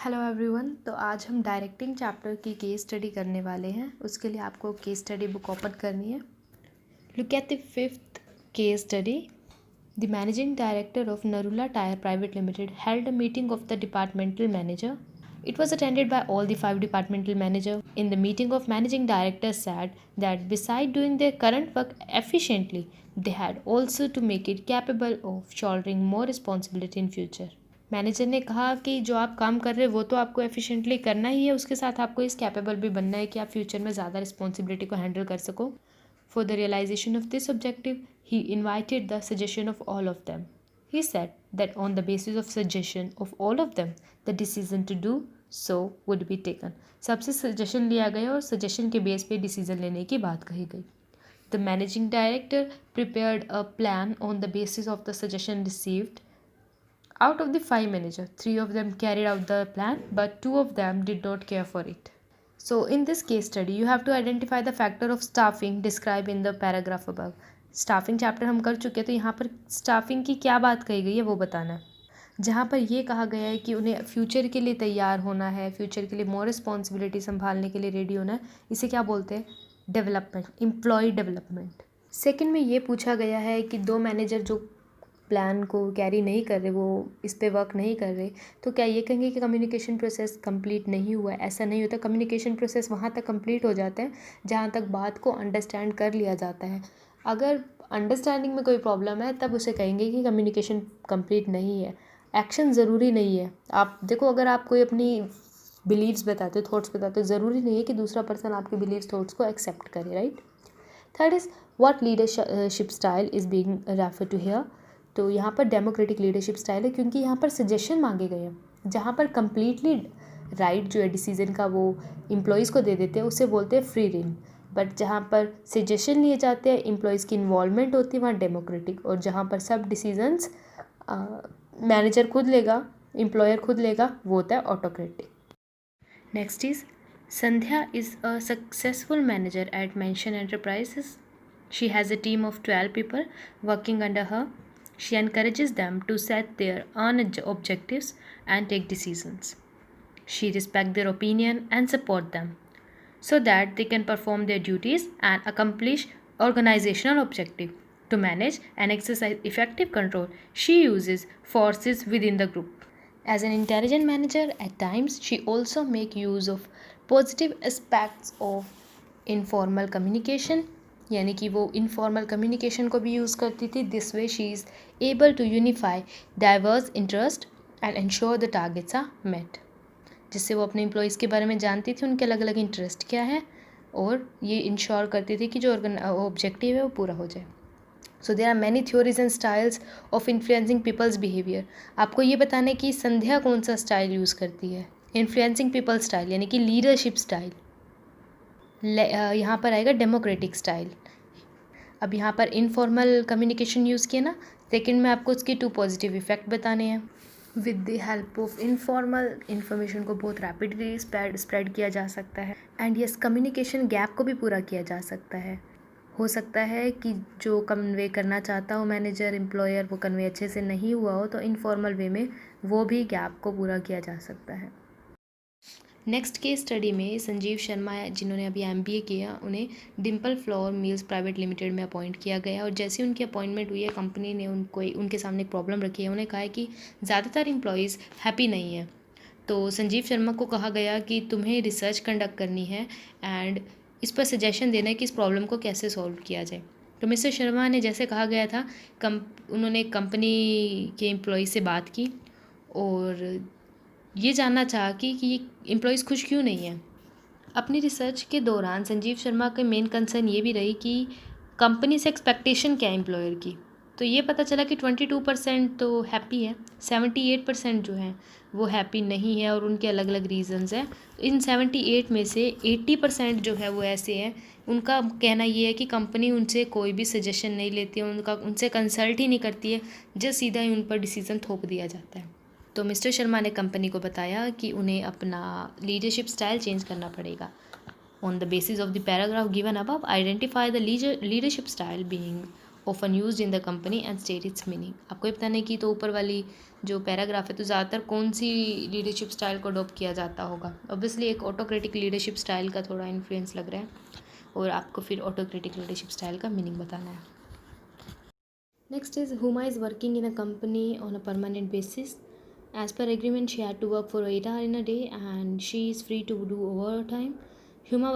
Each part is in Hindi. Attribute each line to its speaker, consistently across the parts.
Speaker 1: Hello everyone. तो आज हम डायरेक्टिंग चैप्टर की केस स्टडी करने वाले हैं। उसके लिए आपको केस स्टडी बुक ओपन करनी है। Look at the fifth case study. The managing director of Narula tyre private limited held a meeting of the departmental manager. It was attended by all the 5 departmental managers. In the meeting, of managing director said that beside doing their current work efficiently, they had also to make it capable of shouldering more responsibility in future. Manager ने कहा कि जो आप काम कर रहे हो वो तो आपको एफिशिएंटली करना ही है, उसके साथ आपको इस कैपेबल भी बनना है कि आप फ्यूचर में ज़्यादा रिस्पॉन्सिबिलिटी को हैंडल कर सको। For the realization of this objective he invited the suggestion of all of them. He said that on the basis of suggestion of all of them, the decision to do so would be taken. सबसे सजेशन लिया गया और सजेशन के बेस पे डिसीजन लेने की बात कही गई. The managing director prepared a plan on the basis of the suggestion received. Out of the 5 managers, 3 of them carried out the plan, but 2 of them did not care for it. So, in this case study, you have to identify the factor of staffing described in the paragraph above. Staffing chapter हम कर चुके हैं, तो यहाँ पर स्टाफिंग की क्या बात कही गई है वो बताना है. जहाँ पर ये कहा गया है कि उन्हें फ्यूचर के लिए तैयार होना है, फ्यूचर के लिए मोर रिस्पॉन्सिबिलिटी संभालने के लिए रेडी होना है, इसे क्या बोलते हैं? Development, employ development. सेकंड में ये पूछा गया है कि 2 मैनेजर जो प्लान को कैरी नहीं कर रहे, वो इस पे वर्क नहीं कर रहे, तो क्या ये कहेंगे कि कम्युनिकेशन प्रोसेस कंप्लीट नहीं हुआ है? ऐसा नहीं होता. कम्युनिकेशन प्रोसेस वहाँ तक कंप्लीट हो जाता है जहाँ तक बात को अंडरस्टैंड कर लिया जाता है. अगर अंडरस्टैंडिंग में कोई प्रॉब्लम है तब उसे कहेंगे कि कम्युनिकेशन कंप्लीट नहीं है. एक्शन ज़रूरी नहीं है. आप देखो, अगर आप कोई अपनी बिलीव्स बताते हो, थॉट्स बताते हो, ज़रूरी नहीं है कि दूसरा पर्सन आपके बिलीव्स थॉट्स को एक्सेप्ट करे, right. Third is what leadership style is being refer to here. तो यहाँ पर डेमोक्रेटिक लीडरशिप स्टाइल है, क्योंकि यहाँ पर सजेशन मांगे गए हैं. जहाँ पर कम्प्लीटली राइट जो है डिसीजन का वो एम्प्लॉयज़ को दे देते हैं, उसे बोलते हैं फ्री रेन. बट जहाँ पर सजेशन लिए जाते हैं, एम्प्लॉयज़ की इन्वॉल्वमेंट होती है, वहाँ डेमोक्रेटिक. और जहाँ पर सब डिसीजंस मैनेजर खुद लेगा, एम्प्लॉयर खुद लेगा, वो होता है autocratic. Next is Sandhya is a successful manager eight mention enterprises. She has a team of 12 people working under her. She encourages them to set their own objectives and take decisions. She respects their opinion and supports them so that they can perform their duties and accomplish organizational objective. To manage and exercise effective control, she uses forces within the group. As an intelligent manager, at times she also makes use of positive aspects of informal communication, यानी कि वो इनफॉर्मल कम्युनिकेशन को भी यूज़ करती थी. This way she is able to unify diverse interest and ensure the targets are met. जिससे वो अपने एम्प्लॉयज़ के बारे में जानती थी, उनके अलग अलग इंटरेस्ट क्या है, और ये इंश्योर करती थी कि जो ऑब्जेक्टिव है वो पूरा हो जाए. So there are many theories and styles of influencing people's behaviour. आपको ये बताना है कि संध्या कौन सा स्टाइल यूज़ करती है. इन्फ्लुएंसिंग पीपल स्टाइल यानी कि लीडरशिप स्टाइल. यहाँ पर आएगा डेमोक्रेटिक स्टाइल. अब यहाँ पर इनफॉर्मल कम्युनिकेशन यूज़ किया ना. सेकंड में आपको उसके 2 पॉजिटिव इफेक्ट बताने हैं. With the help of informal information को बहुत रैपिडली स्प्रेड किया जा सकता है. एंड यस, कम्युनिकेशन गैप को भी पूरा किया जा सकता है. हो सकता है कि जो कन्वे करना चाहता हो मैनेजर, एम्प्लॉयर, वो कन्वे अच्छे से नहीं हुआ हो, तो इनफॉर्मल वे में वो भी गैप को पूरा किया जा सकता है. नेक्स्ट केस स्टडी में संजीव शर्मा, जिन्होंने अभी MBA किया, उन्हें Dimple flour mills private limited में अपॉइंट किया गया. और जैसे उनकी अपॉइंटमेंट हुई है, कंपनी ने उनके सामने एक प्रॉब्लम रखी है. उन्हें कहा है कि ज़्यादातर एम्प्लॉयज़ हैप्पी नहीं है. तो संजीव शर्मा को कहा गया कि तुम्हें रिसर्च कंडक्ट करनी है एंड इस पर सजेशन देना है कि इस प्रॉब्लम को कैसे सॉल्व किया जाए. तो मिस्टर शर्मा ने जैसे कहा गया था, उन्होंने कंपनी के एम्प्लॉय से बात की और ये जानना चाहा कि ये एम्प्लॉयज़ खुश क्यों नहीं हैं. अपनी रिसर्च के दौरान संजीव शर्मा के मेन कंसर्न ये भी रही कि कंपनी से एक्सपेक्टेशन क्या है एम्प्लॉयर की. तो ये पता चला कि 22% तो हैप्पी है, 78% जो हैं वो हैप्पी नहीं है, और उनके अलग अलग रीज़न्स हैं. इन 78 में से 80% जो है वो ऐसे हैं, उनका कहना ये है कि कंपनी उनसे कोई भी सजेशन नहीं लेती है, उनसे कंसल्ट ही नहीं करती है, जस्ट सीधा ही उन पर डिसीज़न थोप दिया जाता है. तो मिस्टर शर्मा ने कंपनी को बताया कि उन्हें अपना लीडरशिप स्टाइल चेंज करना पड़ेगा. On the basis of the paragraph given above, identify the leadership style being often used in the company and state its meaning. आपको ये बताना है कि तो ऊपर वाली जो पैराग्राफ है तो ज़्यादातर कौन सी लीडरशिप स्टाइल को अडॉप्ट किया जाता होगा. ऑब्वियसली एक ऑटोक्रेटिक लीडरशिप स्टाइल का थोड़ा इन्फ्लुएंस लग रहा है और आपको फिर ऑटोक्रेटिक लीडरशिप स्टाइल का मीनिंग बताना है. Next is Huma is working in a company on a permanent basis. As per agreement, she had to work for 8 hours in a day and she is free to do overtime. Huma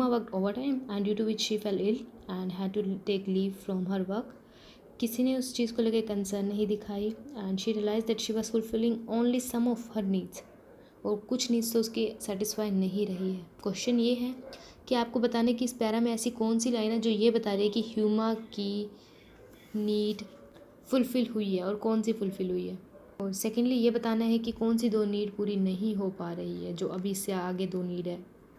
Speaker 1: worked overtime and due to which she fell ill and had to take leave from her work. किसी ने उस चीज़ को लेकर कंसर्न नहीं दिखाई and she realized that she was fulfilling only some of her needs. और कुछ नीड्स तो उसकी सेटिस्फाई नहीं रही है. क्वेश्चन ये है कि आपको बताने की इस पैरा में ऐसी कौन सी लाइन है जो ये बता रही है कि ह्यूमा की नीड फुलफ़िल हुई है और कौन सी फुलफ़िल हुई है. और सेकेंडली ये बताना है कि कौन सी 2 नीड पूरी नहीं हो पा रही है जो अभी इससे आगे 2 नीड है.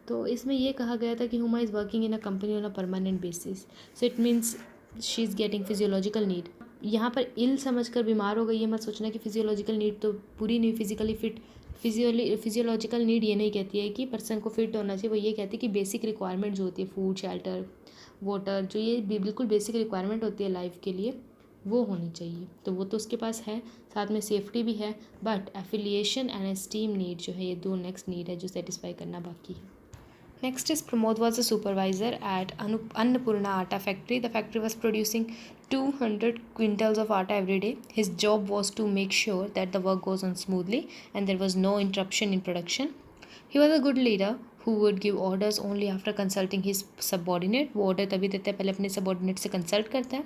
Speaker 1: तो इसमें ये कहा गया था कि Huma is working in a company on a permanent basis, so it means she is getting physiological need. यहाँ पर इल समझ कर बीमार हो गई, ये मत सोचना कि फिजियोलॉजिकल नीड तो पूरी नहीं, फिजिकली फिट. फिजियोलॉजिकल नीड ये नहीं कहती है कि पर्सन को फिट होना चाहिए, वो ये कहती है कि बेसिक रिक्वायरमेंट जो होती है फूड, शेल्टर, वाटर, जो ये बिल्कुल बेसिक रिक्वायरमेंट होती है लाइफ के लिए, वो होनी चाहिए. तो वो तो उसके पास है, साथ में सेफ्टी भी है, but affiliation and esteem need जो है ये 2 नेक्स्ट नीड है जो सेटिस्फाई करना बाकी है. Next is Pramod was a supervisor at Annapurna Atta factory. The factory was producing 200 quintals of atta every day. His job was to make sure that the work goes on smoothly and there was no interruption in production. He was a good leader who would give orders only after consulting his subordinate. वो order तभी देता है, पहले अपने subordinate से consult करता है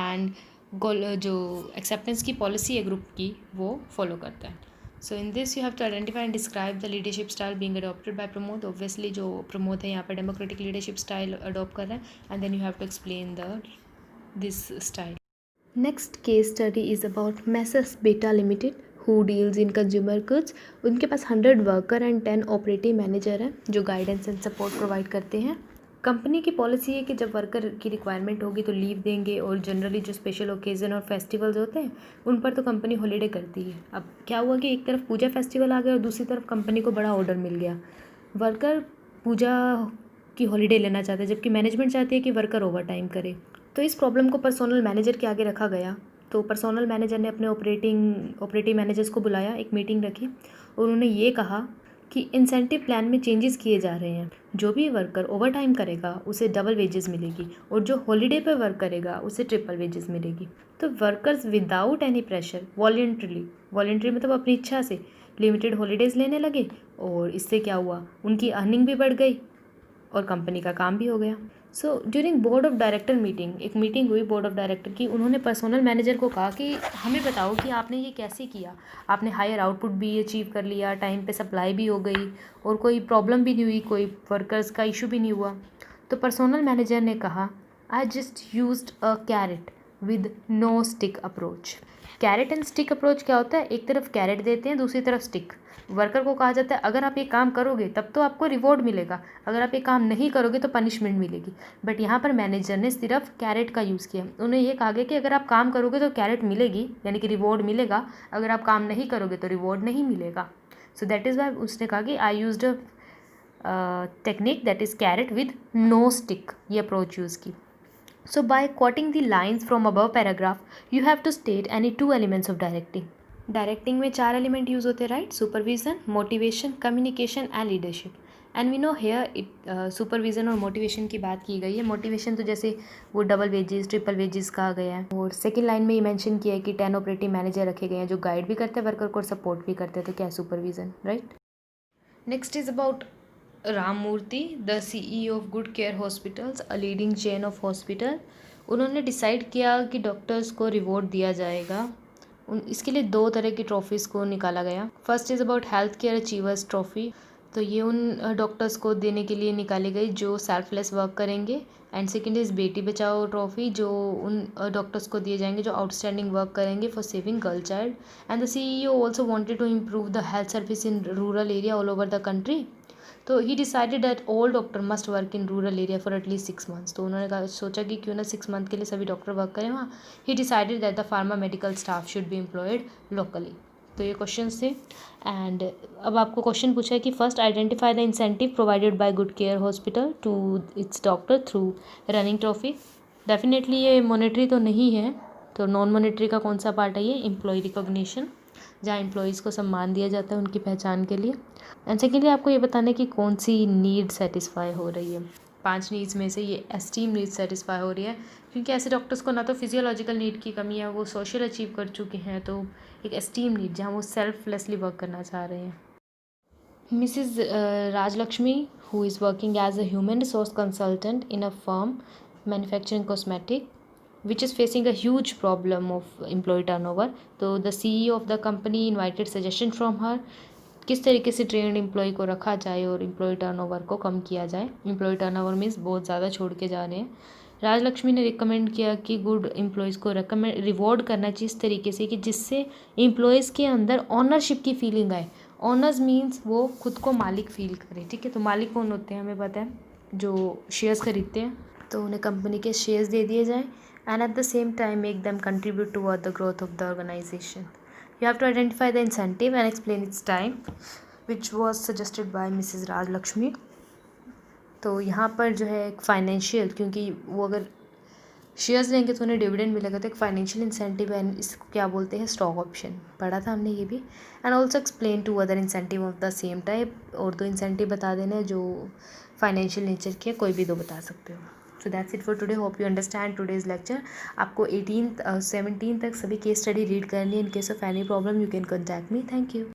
Speaker 1: and जो acceptance की policy है group की वो follow करता है. So in this you have to identify and describe the leadership style being adopted by Pramod. Obviously जो Pramod है यहाँ पर democratic leadership style adopt कर रहा है and then you have to explain this style. Next case study is about Messrs Beta Limited who deals in consumer goods. उनके पास 100 worker and 10 operative manager हैं जो guidance and support provide करते हैं. कंपनी की पॉलिसी है कि जब वर्कर की रिक्वायरमेंट होगी तो लीव देंगे और जनरली जो स्पेशल ओकेज़न और फेस्टिवल्स होते हैं उन पर तो कंपनी हॉलीडे करती है. अब क्या हुआ कि एक तरफ पूजा फेस्टिवल आ गया और दूसरी तरफ कंपनी को बड़ा ऑर्डर मिल गया. वर्कर पूजा की हॉलीडे लेना चाहते हैं जबकि मैनेजमेंट चाहती है कि वर्कर ओवर टाइम करे. तो इस प्रॉब्लम को पर्सनल मैनेजर के आगे रखा गया. तो पर्सनल मैनेजर ने अपने ऑपरेटिव मैनेजर्स को बुलाया, एक मीटिंग रखी और उन्होंने ये कहा कि इंसेंटिव प्लान में चेंजेस किए जा रहे हैं. जो भी वर्कर ओवर टाइम करेगा उसे डबल वेजेस मिलेगी और जो हॉलीडे पर वर्क करेगा उसे ट्रिपल वेजेस मिलेगी. तो workers without any pressure voluntary मतलब अपनी इच्छा से लिमिटेड हॉलीडेज़ लेने लगे और इससे क्या हुआ, उनकी अर्निंग भी बढ़ गई और कंपनी का काम भी हो गया. So during board of director meeting, एक मीटिंग हुई बोर्ड ऑफ डायरेक्टर की, उन्होंने पर्सनल मैनेजर को कहा कि हमें बताओ कि आपने ये कैसे किया, आपने हायर आउटपुट भी अचीव कर लिया, टाइम पे सप्लाई भी हो गई और कोई प्रॉब्लम भी नहीं हुई, कोई वर्कर्स का इशू भी नहीं हुआ. तो पर्सनल मैनेजर ने कहा I just used a carrot with no stick approach. Carrot and stick approach क्या होता है, एक तरफ कैरेट देते हैं दूसरी तरफ स्टिक. वर्कर को कहा जाता है अगर आप ये काम करोगे तब तो आपको रिवॉर्ड मिलेगा, अगर आप ये काम नहीं करोगे तो पनिशमेंट मिलेगी. बट यहाँ पर मैनेजर ने सिर्फ कैरेट का यूज़ किया. उन्हें ये कहा गया कि अगर आप काम करोगे तो कैरेट मिलेगी यानी कि रिवॉर्ड मिलेगा, अगर आप काम नहीं करोगे तो रिवॉर्ड नहीं मिलेगा. सो दैट इज़ वाई उसने कहा कि I used a technique that is carrot with no stick, ये अप्रोच यूज़ की. So by quoting the lines from above paragraph, you have to state any 2 elements of directing. Directing में 4 एलिमेंट यूज़ होते हैं, right. Supervision, motivation, communication and leadership. And we know here supervision और मोटिवेशन की बात की गई है. मोटिवेशन तो जैसे वो डबल वेजेस ट्रिपल वेजेस कहा गया है. और सेकेंड लाइन में ये मेंशन किया है कि 10 ऑपरेटिव मैनेजर रखे गए हैं जो गाइड भी करते हैं वर्कर को और सपोर्ट भी करते हैं. तो क्या है, supervision, right. Next is about Ramamurthy, the CEO of good care hospitals, a leading chain of hospital. उन्होंने डिसाइड किया कि डॉक्टर्स को रिवॉर्ड दिया जाएगा. इसके लिए 2 तरह की ट्रॉफीज़ को निकाला गया. First is about health care achievers trophy. तो ये उन डॉक्टर्स को देने के लिए निकाली गई जो सेल्फलेस वर्क करेंगे. And second is Beti Bachao trophy, जो उन डॉक्टर्स को दिए जाएंगे जो आउटस्टैंडिंग वर्क करेंगे for saving girl child. And the CEO also wanted to improve the health service in rural area all over the country. तो he decided that all doctor must work in rural area for at least 6 months. तो उन्होंने सोचा कि क्यों ना 6 month के लिए सभी डॉक्टर वर्क करें वहाँ. ही decided that the pharma medical staff should be employed locally. तो ये क्वेश्चन थे. एंड अब आपको क्वेश्चन पूछा है कि first identify the incentive provided by good care hospital to its doctor through running trophy. Definitely ये मॉनेटरी तो नहीं है, तो नॉन मॉनेटरी का कौन सा पार्ट है ये, एम्प्लॉय रिकॉग्निशन, जहाँ एम्प्लॉयज़ को सम्मान दिया जाता है उनकी पहचान के लिए। एंड सेकेंडली आपको ये बताना है कि कौन सी नीड सेटिस्फाई हो रही है। 5 नीड्स में से ये एस्टीम नीड सेटिस्फाई हो रही है, क्योंकि ऐसे डॉक्टर्स को ना तो फिजियोलॉजिकल नीड की कमी है, वो सोशल अचीव कर चुके हैं, तो एक एस्टीम नीड जहाँ वो सेल्फलेसली वर्क करना चाह रहे हैं। Mrs. Rajlakshmi, who is working as a human resource consultant in a firm manufacturing cosmetic, which is facing a huge problem of employee turnover. तो the CEO of the company invited suggestion from her, किस तरीके से ट्रेंड एम्प्लॉय को रखा जाए और एम्प्लॉय टर्नओवर को कम किया जाए। एम्प्लॉय टर्नओवर मीन्स बहुत ज़्यादा छोड़ के जा रहे हैं। राजलक्ष्मी ने रिकमेंड किया कि गुड एम्प्लॉयज़ को रिवॉर्ड करना चाहिए इस तरीके से कि जिससे एम्प्लॉयज़ के अंदर ऑनरशिप की फीलिंग आए। ऑनर्स मीन्स वो खुद को मालिक फील करे, ठीक है। तो मालिक कौन होते हैं हमें पता है, जो शेयर्स खरीदते हैं, तो उन्हें कंपनी के शेयर्स दे दिए जाएँ and at the same time make them contribute toward the growth of the organisation. You have to identify the incentive and explain its type, which was suggested by Mrs. Rajlakshmi. तो यहाँ पर जो है एक फाइनेंशियल, क्योंकि वो अगर शेयर्स लेंगे तो उन्हें डिविडेंड मिलेगा, तो एक फाइनेंशियल इंसेंटिव एंड इसको क्या बोलते हैं, स्टॉक ऑप्शन, पढ़ा था हमने ये भी। And also explain to other incentive of the same type, और 2 इंसेंटिव बता देने जो फाइनेंशियल नेचर के, कोई भी 2 बता सकते हो। So that's it for today, hope you understand today's lecture. आपको 17 तक सभी केस स्टडी रीड करनी है। In case of any problem you can contact me. Thank you.